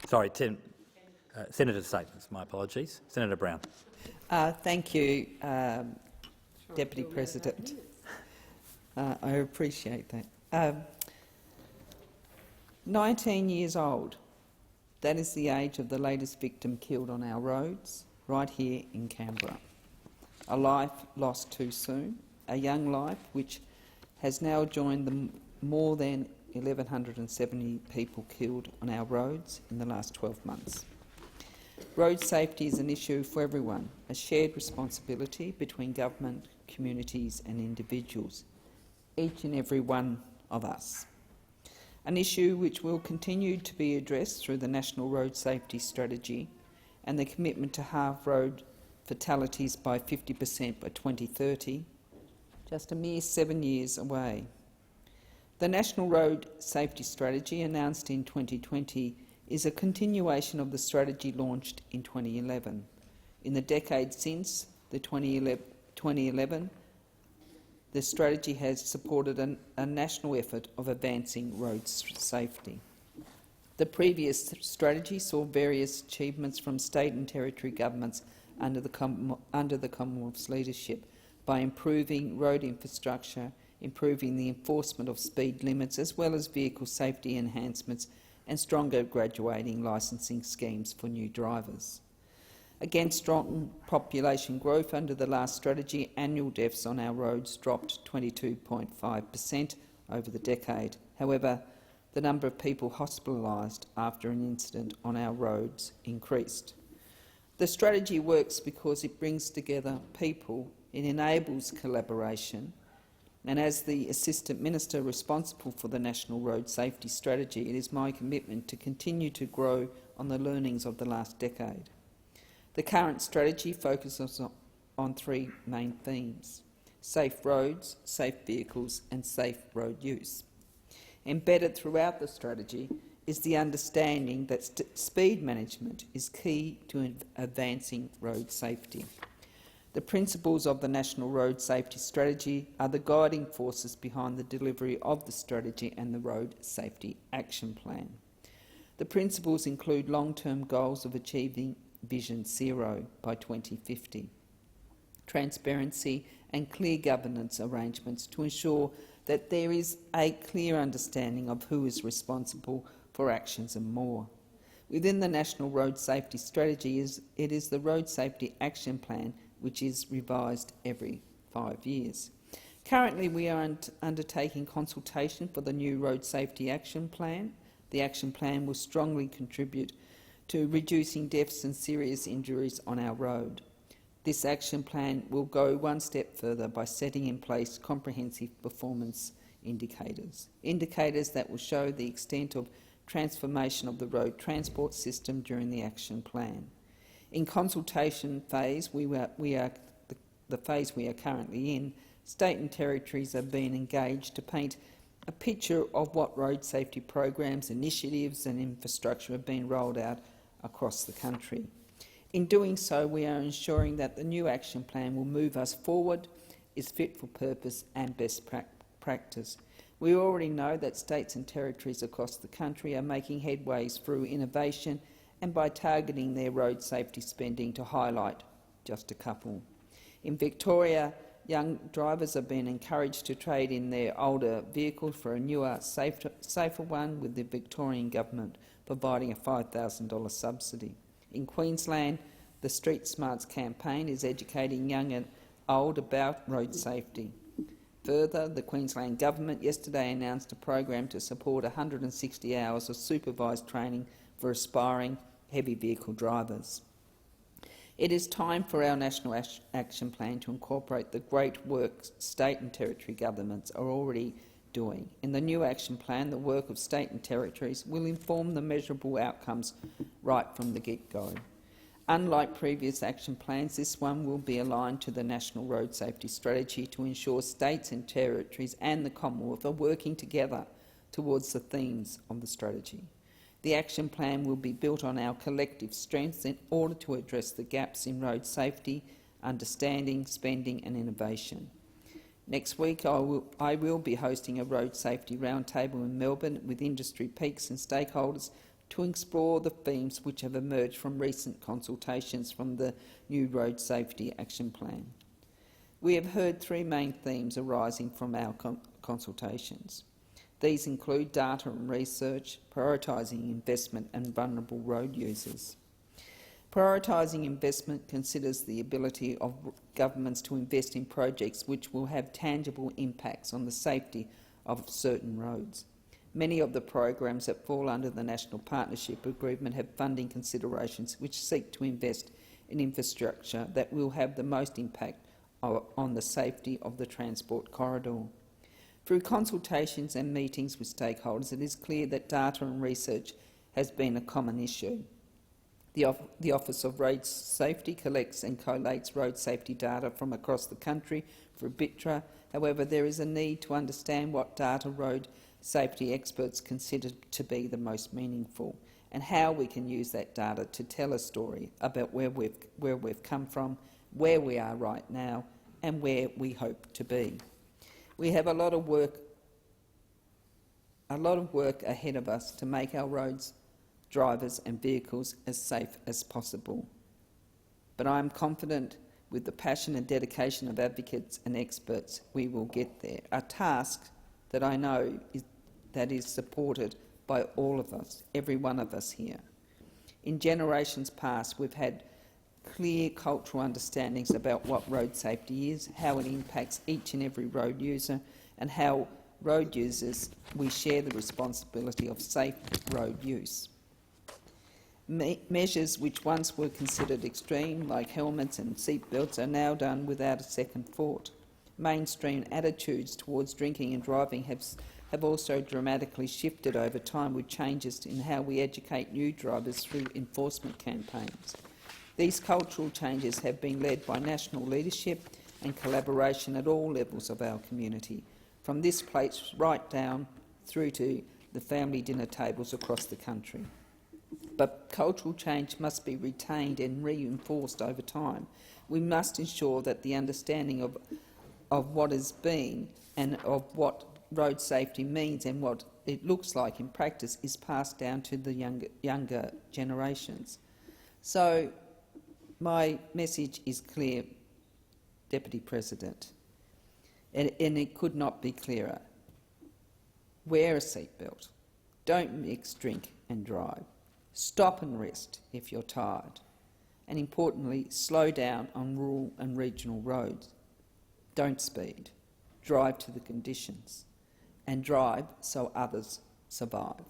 Sorry, Senator statements. My apologies. Senator Brown. Thank you, Deputy President. I appreciate that. 19 years old. That is the age of the latest victim killed on our roads, right here in Canberra. A life lost too soon, a young life which has now joined the more than 1,170 people killed on our roads in the last 12 months. Road safety is an issue for everyone, a shared responsibility between government, communities and individuals, each and every one of us. An issue which will continue to be addressed through the National Road Safety Strategy and the commitment to halve road fatalities by 50% by 2030, just a mere 7 years away. The National Road Safety Strategy, announced in 2020, is a continuation of the strategy launched in 2011. In the decade since 2011, the strategy has supported a national effort of advancing road safety. The previous strategy saw various achievements from state and territory governments under the Commonwealth's leadership by improving road infrastructure, improving the enforcement of speed limits, as well as vehicle safety enhancements and stronger graduating licensing schemes for new drivers. Against strong population growth under the last strategy, annual deaths on our roads dropped 22.5% over the decade. However, the number of people hospitalised after an incident on our roads increased. The strategy works because it brings together people, it enables collaboration, and as the Assistant Minister responsible for the National Road Safety Strategy, it is my commitment to continue to grow on the learnings of the last decade. The current strategy focuses on three main themes: safe roads, safe vehicles and safe road use. Embedded throughout the strategy is the understanding that speed management is key to advancing road safety. The principles of the National Road Safety Strategy are the guiding forces behind the delivery of the strategy and the Road Safety Action Plan. The principles include long-term goals of achieving Vision Zero by 2050, transparency and clear governance arrangements to ensure that there is a clear understanding of who is responsible for actions and more. Within the National Road Safety Strategy, it is the Road Safety Action Plan, which is revised every 5 years. Currently, we are undertaking consultation for the new Road Safety Action Plan. The Action Plan will strongly contribute to reducing deaths and serious injuries on our road. This action plan will go one step further by setting in place comprehensive performance indicators, indicators that will show the extent of transformation of the road transport system during the action plan. In consultation phase, the phase we are currently in, state and territories are being engaged to paint a picture of what road safety programs, initiatives and infrastructure have been rolled out across the country. In doing so, we are ensuring that the new action plan will move us forward, is fit for purpose and best practice. We already know that states and territories across the country are making headways through innovation and by targeting their road safety spending, to highlight just a couple. In Victoria, young drivers have been encouraged to trade in their older vehicle for a newer, safer one, with the Victorian Government providing a $5,000 subsidy. In Queensland, the Street Smarts campaign is educating young and old about road safety. Further, the Queensland Government yesterday announced a program to support 160 hours of supervised training for aspiring heavy vehicle drivers. It is time for our National Action Plan to incorporate the great work state and territory governments are already doing. In the new action plan, the work of state and territories will inform the measurable outcomes right from the get-go. Unlike previous action plans, this one will be aligned to the National Road Safety Strategy to ensure states and territories and the Commonwealth are working together towards the themes of the strategy. The action plan will be built on our collective strengths in order to address the gaps in road safety, understanding, spending and innovation. Next week, I will be hosting a road safety roundtable in Melbourne with industry peaks and stakeholders to explore the themes which have emerged from recent consultations from the new Road Safety Action Plan. We have heard three main themes arising from our consultations. These include data and research, prioritising investment and vulnerable road users. Prioritising investment considers the ability of governments to invest in projects which will have tangible impacts on the safety of certain roads. Many of the programs that fall under the National Partnership Agreement have funding considerations which seek to invest in infrastructure that will have the most impact on the safety of the transport corridor. Through consultations and meetings with stakeholders, it is clear that data and research has been a common issue. The Office of Road Safety collects and collates road safety data from across the country for BITRA. However, there is a need to understand what data road safety experts consider to be the most meaningful and how we can use that data to tell a story about where we've come from, where we are right now and where we hope to be. We have a lot of work ahead of us to make our roads, drivers and vehicles as safe as possible. But I am confident with the passion and dedication of advocates and experts we will get there, a task that I know is supported by all of us, every one of us here. In generations past, we've had clear cultural understandings about what road safety is, how it impacts each and every road user, and how road users we share the responsibility of safe road use. Measures which once were considered extreme, like helmets and seatbelts, are now done without a second thought. Mainstream attitudes towards drinking and driving have also dramatically shifted over time, with changes in how we educate new drivers through enforcement campaigns. These cultural changes have been led by national leadership and collaboration at all levels of our community, from this place right down through to the family dinner tables across the country. But cultural change must be retained and reinforced over time. We must ensure that the understanding of what has been and of what road safety means and what it looks like in practice is passed down to the younger generations. So my message is clear, Deputy President, and it could not be clearer. Wear a seatbelt. Don't mix drink and drive. Stop and rest if you're tired. And importantly, slow down on rural and regional roads. Don't speed. Drive to the conditions. And drive so others survive.